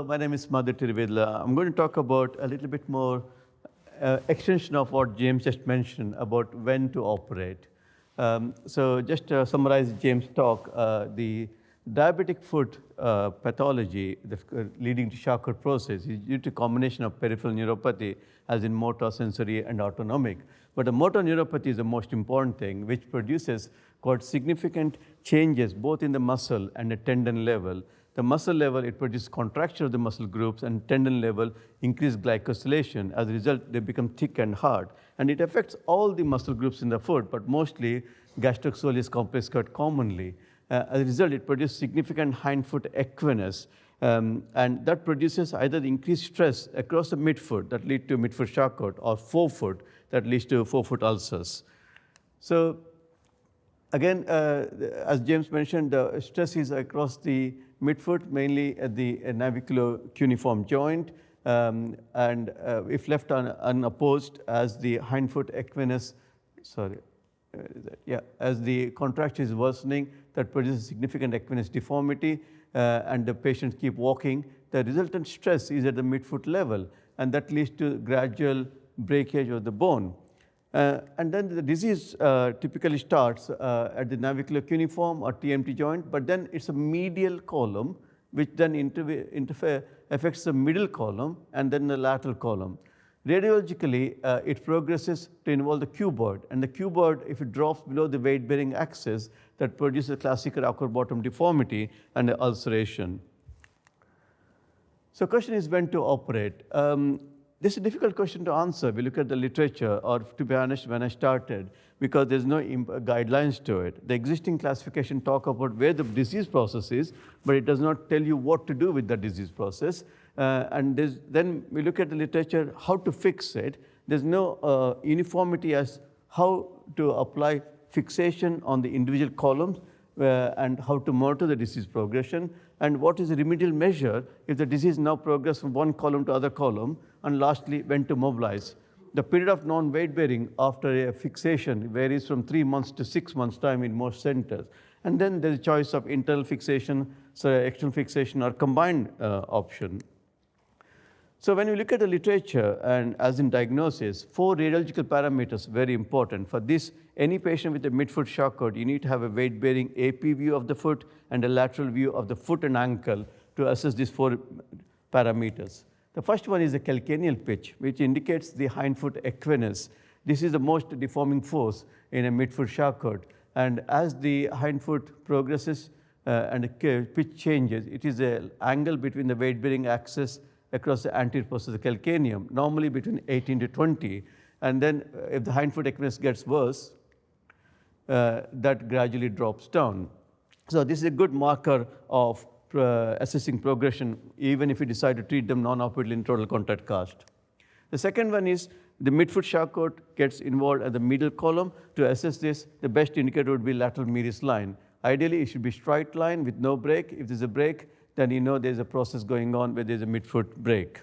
Hello, my name is Madhu Tiruvedla. I'm going to talk about a little bit more extension of what James just mentioned about when to operate. So just to summarize James' talk, the diabetic foot pathology leading to Charcot process is due to combination of peripheral neuropathy as in motor, sensory, and autonomic. But the motor neuropathy is the most important thing, which produces quite significant changes both in the muscle and the tendon level. The muscle level, it produces contraction of the muscle groups, and tendon level, increased glycosylation. As a result, they become thick and hard. And it affects all the muscle groups in the foot, but mostly gastrocsoleus complex quite commonly. As a result, it produces significant hindfoot equinus, and that produces either the increased stress across the midfoot that lead to midfoot Charcot, or forefoot that leads to forefoot ulcers. So again, as James mentioned, the stress is across the midfoot, mainly at the navicular-cuneiform joint, and if left unopposed, as the hindfoot equinus, as the contraction is worsening, that produces significant equinus deformity, and the patients keep walking. The resultant stress is at the midfoot level, and that leads to gradual breakage of the bone. And then the disease typically starts at the navicular-cuneiform or TMT joint, but then it's a medial column, which then affects the middle column and then the lateral column. Radiologically, it progresses to involve the cuboid, and the cuboid, if it drops below the weight-bearing axis, that produces classical awkward bottom deformity and ulceration. So question is when to operate. This is a difficult question to answer. We look at the literature, or to be honest, when I started, because there's no guidelines to it. The existing classification talk about where the disease process is, but it does not tell you what to do with the disease process. And then we look at the literature, how to fix it. There's no uniformity as how to apply fixation on the individual columns and how to monitor the disease progression, and what is the remedial measure if the disease now progresses from one column to other column, and lastly, when to mobilize. The period of non-weight bearing after a fixation varies from 3 months to 6 months time in most centers. And then there's a choice of internal fixation, external fixation, or combined option. So when you look at the literature, and as in diagnosis, 4 radiological parameters very important. For this, any patient with a midfoot Charcot, you need to have a weight-bearing AP view of the foot and a lateral view of the foot and ankle to assess these 4 parameters. The first one is the calcaneal pitch, which indicates the hindfoot equinus. This is the most deforming force in a midfoot Charcot. And as the hindfoot progresses and the pitch changes, it is an angle between the weight-bearing axis across the anterior post of the calcaneum, normally between 18 to 20. And then if the hindfoot equinus gets worse, that gradually drops down. So this is a good marker of assessing progression, even if you decide to treat them non-operatively in total contact cast. The second one is the midfoot Charcot gets involved at the middle column. To assess this, the best indicator would be lateral medius line. Ideally, it should be straight line with no break. If there's a break, then you know there's a process going on where there's a midfoot break.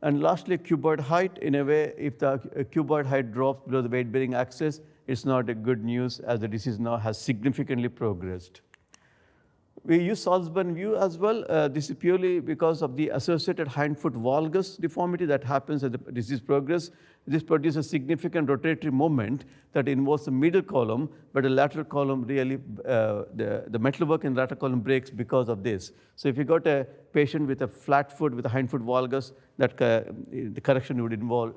And lastly, cuboid height. In a way, if the cuboid height drops below the weight-bearing axis, it's not a good news, as the disease now has significantly progressed. We use Salzburn view as well. This is purely because of the associated hindfoot valgus deformity that happens as the disease progresses. This produces significant rotatory moment that involves the middle column, but the lateral column really, the metalwork in the lateral column breaks because of this. So if you got a patient with a flat foot with a hindfoot valgus, that the correction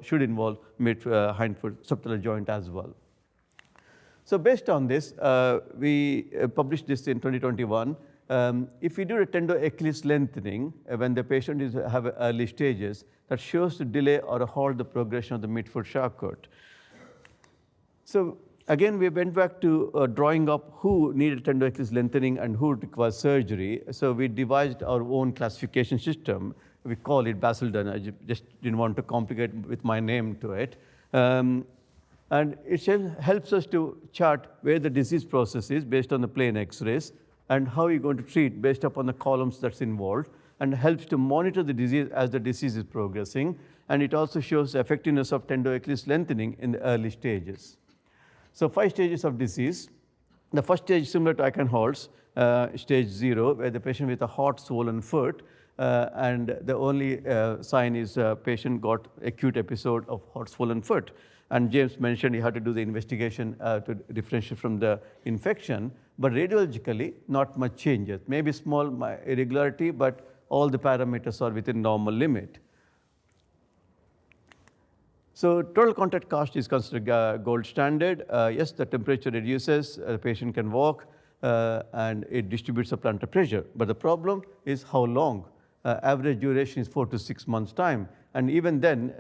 should involve hindfoot subtalar joint as well. So based on this, we published this in 2021. If we do a Tendo-Achilles lengthening when the patient have early stages, that shows to delay or halt the progression of the midfoot Charcot. So again, we went back to drawing up who needed Tendo-Achilles lengthening and who requires surgery. So we devised our own classification system. We call it Basildon. I just didn't want to complicate with my name to it. And it helps us to chart where the disease process is based on the plain X-rays, and how you're going to treat based upon the columns that's involved, and helps to monitor the disease as the disease is progressing. And it also shows the effectiveness of Tendo-Achilles lengthening in the early stages. So 5 stages of disease. The first stage, similar to Eichenholz, stage 0, where the patient with a hot, swollen foot, and the only sign is patient got acute episode of hot swollen foot. And James mentioned he had to do the investigation to differentiate from the infection, but radiologically, not much changes. Maybe small irregularity, but all the parameters are within normal limit. So total contact cast is considered gold standard. Yes, the temperature reduces, the patient can walk, and it distributes the plantar pressure. But the problem is how long. Average duration is 4 to 6 months' time. And even then,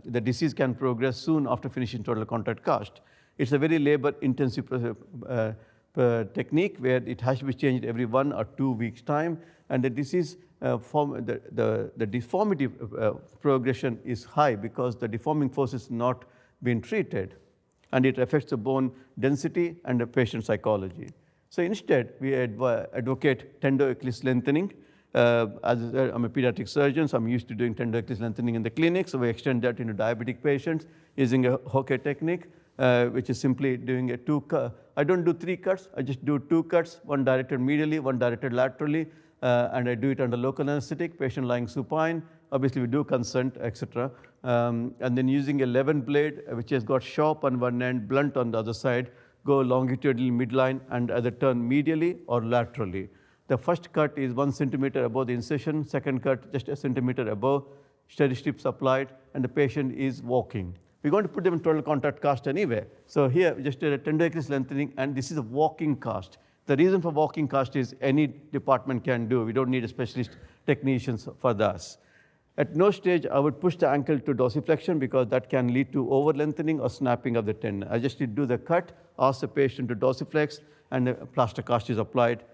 the disease can progress soon after finishing total contact cast. It's a very labor-intensive technique where it has to be changed every 1 or 2 weeks' time. And the disease, the deformity progression is high because the deforming force is not being treated. And it affects the bone density and the patient psychology. So instead, we advocate Tendo-Achilles lengthening. As I'm a pediatric surgeon, so I'm used to doing Tendo-Achilles lengthening in the clinic. So we extend that into diabetic patients using a Hoke technique, which is simply doing a 2 cut. I don't do 3 cuts. I just do 2 cuts, one directed medially, one directed laterally. And I do it under local anesthetic, patient lying supine. Obviously, we do consent, etc. And then using a 11 blade, which has got sharp on one end, blunt on the other side, go longitudinal midline and either turn medially or laterally. The first cut is 1 centimeter above the incision, second cut just a centimeter above, steady strips applied, and the patient is walking. We're going to put them in total contact cast anyway. So here, we just did a Tendo-Achilles lengthening, and this is a walking cast. The reason for walking cast is any department can do. We don't need a specialist technicians for this. At no stage, I would push the ankle to dorsiflexion because that can lead to over-lengthening or snapping of the tendon. I just do the cut, ask the patient to dorsiflex, and the plaster cast is applied.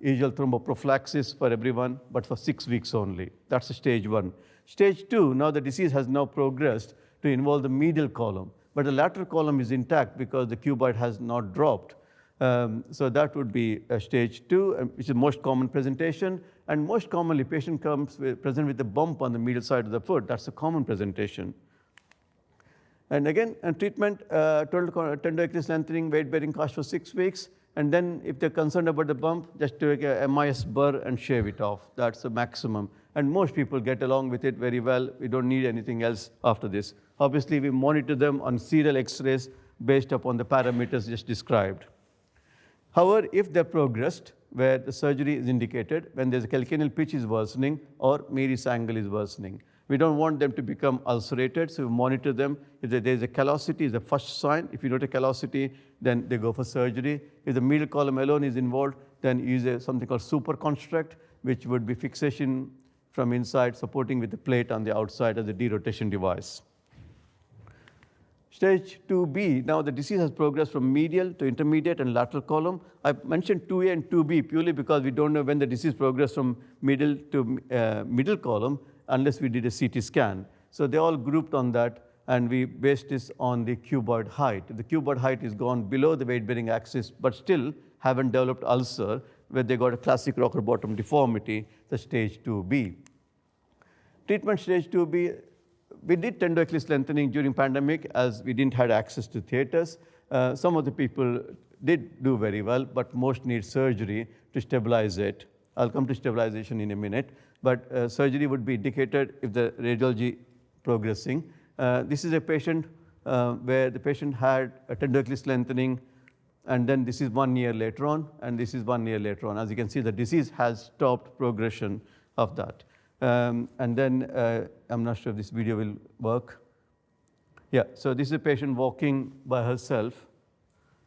Usual thromboprophylaxis for everyone, but for 6 weeks only. That's the stage 1. Stage 2, now the disease has now progressed to involve the medial column, but the lateral column is intact because the cuboid has not dropped. So that would be stage 2, which is most common presentation. And most commonly, patient comes present with a bump on the medial side of the foot. That's a common presentation. And again, treatment, total Tendo-Achilles lengthening, weight-bearing cast for 6 weeks. And then if they're concerned about the bump, just take a MIS burr and shave it off. That's the maximum. And most people get along with it very well. We don't need anything else after this. Obviously, we monitor them on serial X-rays based upon the parameters just described. However, if they're progressed, where the surgery is indicated, when there's a calcaneal pitch is worsening or Meary's angle is worsening. We don't want them to become ulcerated, so we monitor them. If there's a callosity, is the first sign. If you note a callosity, then they go for surgery. If the medial column alone is involved, then use something called superconstruct, which would be fixation from inside, supporting with the plate on the outside as a derotation device. Stage 2B, now the disease has progressed from medial to intermediate and lateral column. I mentioned 2A and 2B purely because we don't know when the disease progressed from middle to middle column unless we did a CT scan. So they're all grouped on that, and we based this on the cuboid height. If the cuboid height is gone below the weight-bearing axis, but still haven't developed ulcer, where they got a classic rocker bottom deformity, the stage 2B. Treatment stage 2B, we did Tendo-Achilles lengthening during pandemic as we didn't have access to theaters. Some of the people did do very well, but most need surgery to stabilize it. I'll come to stabilization in a minute, but surgery would be indicated if the radiology progressing. This is a patient where the patient had a Tendo-Achilles lengthening, and then this is 1 year later on, and this is 1 year later on. As you can see, the disease has stopped progression of that. And then, I'm not sure if this video will work. Yeah, so this is a patient walking by herself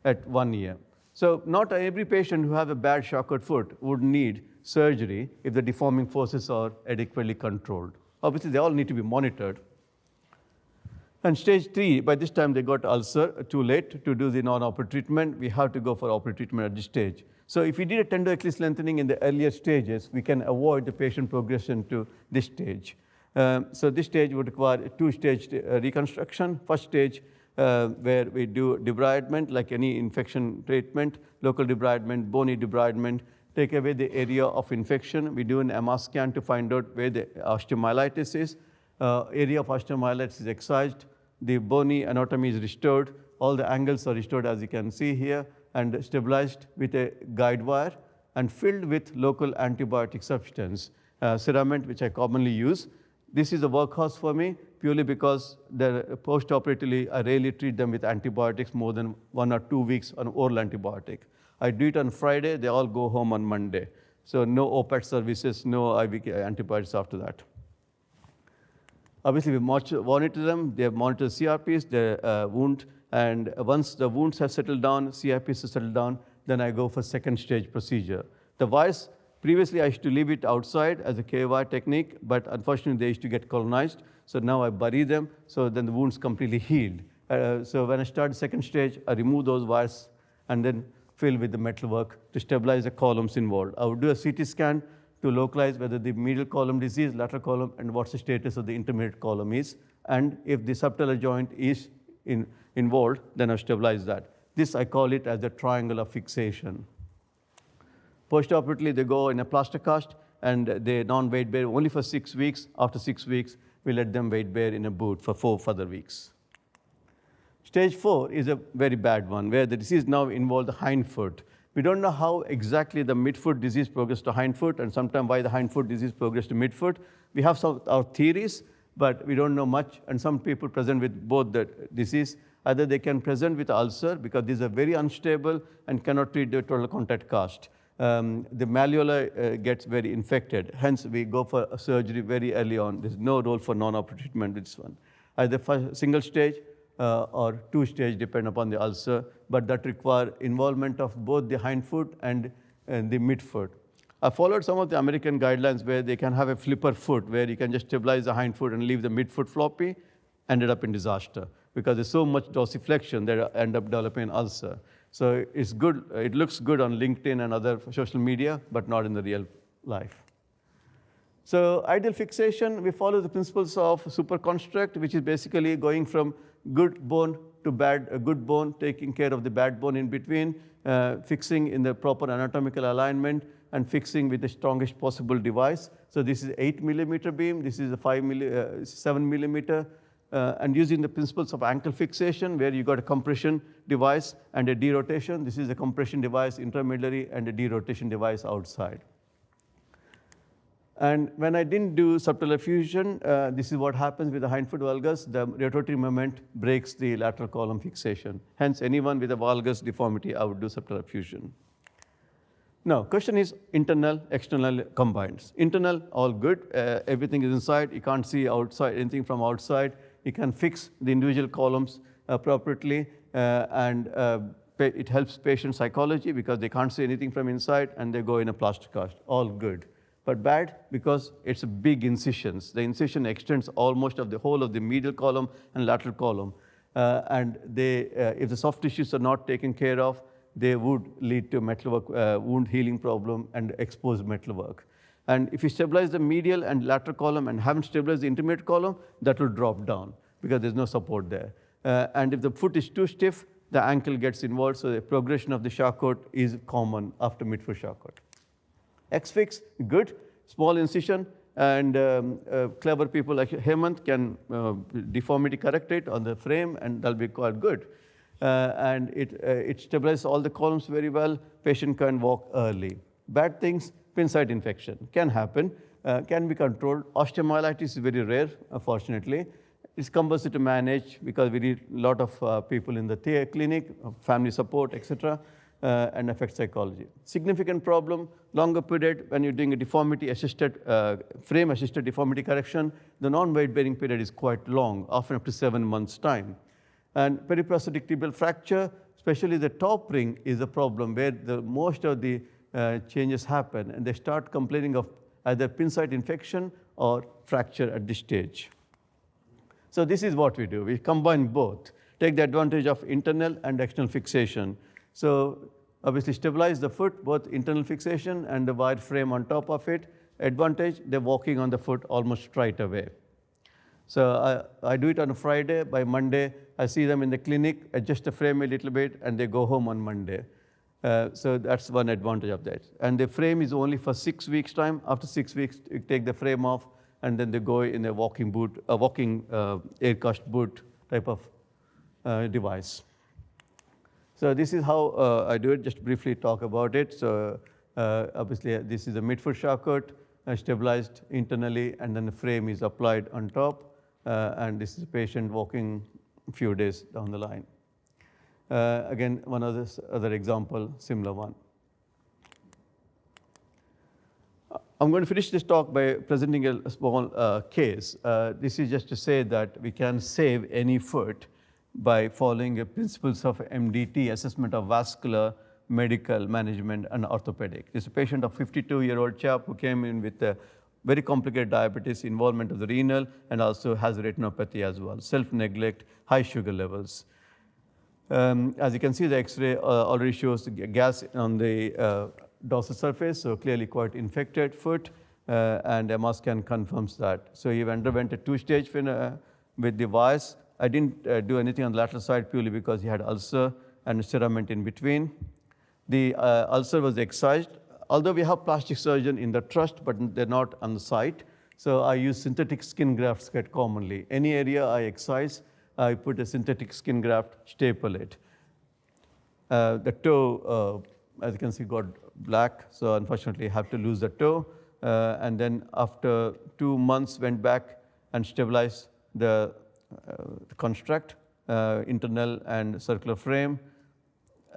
at 1 year. So not every patient who have a bad Charcot foot would need surgery if the deforming forces are adequately controlled. Obviously, they all need to be monitored. And stage 3, by this time they got ulcer, too late to do the non-operative treatment. We have to go for operative treatment at this stage. So if we did a Tendo-Achilles lengthening in the earlier stages, we can avoid the patient progression to this stage. So this stage would require a 2-stage reconstruction. First stage, where we do debridement, like any infection treatment, local debridement, bony debridement, take away the area of infection. We do an MR scan to find out where the osteomyelitis is. Area of osteomyelitis is excised. The bony anatomy is restored. All the angles are restored, as you can see here, and stabilized with a guide wire and filled with local antibiotic substance. cerament, which I commonly use. This is a workhorse for me purely because post-operatively, I rarely treat them with antibiotics more than 1 or 2 weeks on oral antibiotic. I do it on Friday, they all go home on Monday. So no OPAT services, no IV antibiotics after that. Obviously, we monitor them, they monitor CRPs, their wound, and once the wounds have settled down, CRPs have settled down, then I go for second stage procedure. The wires, previously I used to leave it outside as a KY technique, but unfortunately they used to get colonized. So now I bury them, so then the wound's completely healed. So when I start second stage, I remove those wires and then fill with the metalwork to stabilize the columns involved. I would do a CT scan to localize whether the medial column disease, lateral column, and what's the status of the intermediate column is. And if the subtalar joint is involved, then I stabilize that. This, I call it as the triangle of fixation. Post-operatively, they go in a plaster cast, and they non-weight bear only for 6 weeks. After 6 weeks, we let them weight bear in a boot for 4 further weeks. Stage 4 is a very bad one, where the disease now involves the hind foot. We don't know how exactly the midfoot disease progressed to hindfoot, and sometimes why the hindfoot disease progressed to midfoot. We have some our theories, but we don't know much, and some people present with both the disease. Either they can present with ulcer, because these are very unstable and cannot treat the total contact cast. The malleola gets very infected. Hence, we go for a surgery very early on. There's no role for non-operative treatment with this one. Either for single stage or 2 stage, depending upon the ulcer, but that require involvement of both the hindfoot and the midfoot. I followed some of the American guidelines where they can have a flipper foot, where you can just stabilize the hindfoot and leave the midfoot floppy. Ended up in disaster, because there's so much dorsiflexion that I end up developing an ulcer. So it's good, it looks good on LinkedIn and other social media, but not in the real life. So ideal fixation, we follow the principles of superconstruct, which is basically going from good bone to good bone, taking care of the bad bone in between, fixing in the proper anatomical alignment, and fixing with the strongest possible device. So this is 8 millimeter beam, this is a 7 millimeter, and using the principles of ankle fixation, where you got a compression device and a derotation. This is a compression device intermediary and a derotation device outside. And when I didn't do subtalar fusion, this is what happens with the hindfoot valgus. The rotatory moment breaks the lateral column fixation. Hence, anyone with a valgus deformity, I would do subtalar fusion. Now, question is internal, external combined. Internal, all good. Everything is inside. You can't see outside anything from outside. You can fix the individual columns appropriately, and it helps patient psychology because they can't see anything from inside, and they go in a plaster cast. All good. But bad because it's a big incisions. The incision extends almost of the whole of the medial column and lateral column. And if the soft tissues are not taken care of, they would lead to metalwork wound healing problem and exposed metalwork. And if you stabilize the medial and lateral column and haven't stabilized the intermediate column, that will drop down because there's no support there. And if the foot is too stiff, the ankle gets involved, so the progression of the Charcot is common after midfoot Charcot. X-fix, good, small incision, and clever people like Hemant can deformity correct it on the frame, and that'll be quite good. And it stabilizes all the columns very well. Patient can walk early. Bad things, pin site infection can happen, can be controlled. Osteomyelitis is very rare, unfortunately. It's cumbersome to manage because we need a lot of people in the clinic, family support, etc., and affect psychology. Significant problem, longer period when you're doing a deformity-assisted, frame-assisted deformity correction, the non-weight-bearing period is quite long, often up to 7 months' time. And periprosthetic tibial fracture, especially the top ring, is a problem where most of the changes happen, and they start complaining of either pin site infection or fracture at this stage. So this is what we do. We combine both, take the advantage of internal and external fixation. So obviously stabilize the foot, both internal fixation and the wire frame on top of it. Advantage, they're walking on the foot almost right away. So I do it on a Friday. By Monday, I see them in the clinic, adjust the frame a little bit, and they go home on Monday. So that's one advantage of that. And the frame is only for 6 weeks' time. After 6 weeks, you take the frame off, and then they go in a walking boot, a walking air-cast boot type of device. So this is how I do it. Just briefly talk about it. So obviously, this is a midfoot Charcot. stabilized internally, and then the frame is applied on top. And this is a patient walking a few days down the line. Again, one other example, similar one. I'm going to finish this talk by presenting a small case. This is just to say that we can save any foot by following the principles of MDT, assessment of vascular, medical, management, and orthopedic. This is a patient of 52-year-old chap who came in with a very complicated diabetes, involvement of the renal, and also has retinopathy as well, self-neglect, high sugar levels. As you can see, the X-ray already shows gas on the dorsal surface, so clearly quite infected foot, and MR scan confirms that. So he underwent a two-stage with the wires. I didn't do anything on the lateral side purely because he had ulcer and cerament in between. The ulcer was excised. Although we have plastic surgeon in the trust, but they're not on the site, so I use synthetic skin grafts quite commonly. Any area I excise, I put a synthetic skin graft, staple it. The toe, as you can see, got black, so unfortunately I have to lose the toe. And then after 2 months, went back and stabilized the construct, internal and circular frame.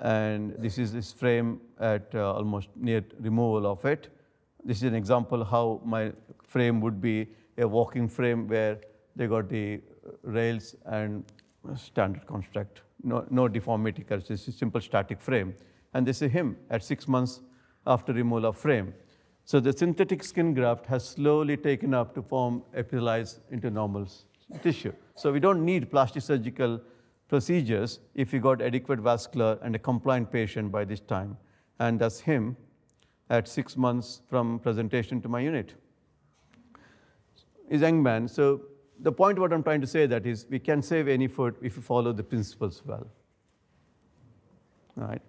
And this is this frame at almost near removal of it. This is an example how my frame would be a walking frame where they got the rails and standard construct, no deformity, because this is a simple static frame. And this is him at 6 months after removal of frame. So the synthetic skin graft has slowly taken up to form epithelize into normal tissue. So we don't need plastic surgical procedures if you got adequate vascular and a compliant patient by this time. And that's him at 6 months from presentation to my unit. He's a young man. So the point what I'm trying to say that is we can save any foot if you follow the principles well. All right.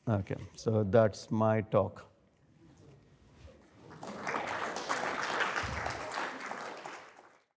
Okay. So that's my talk.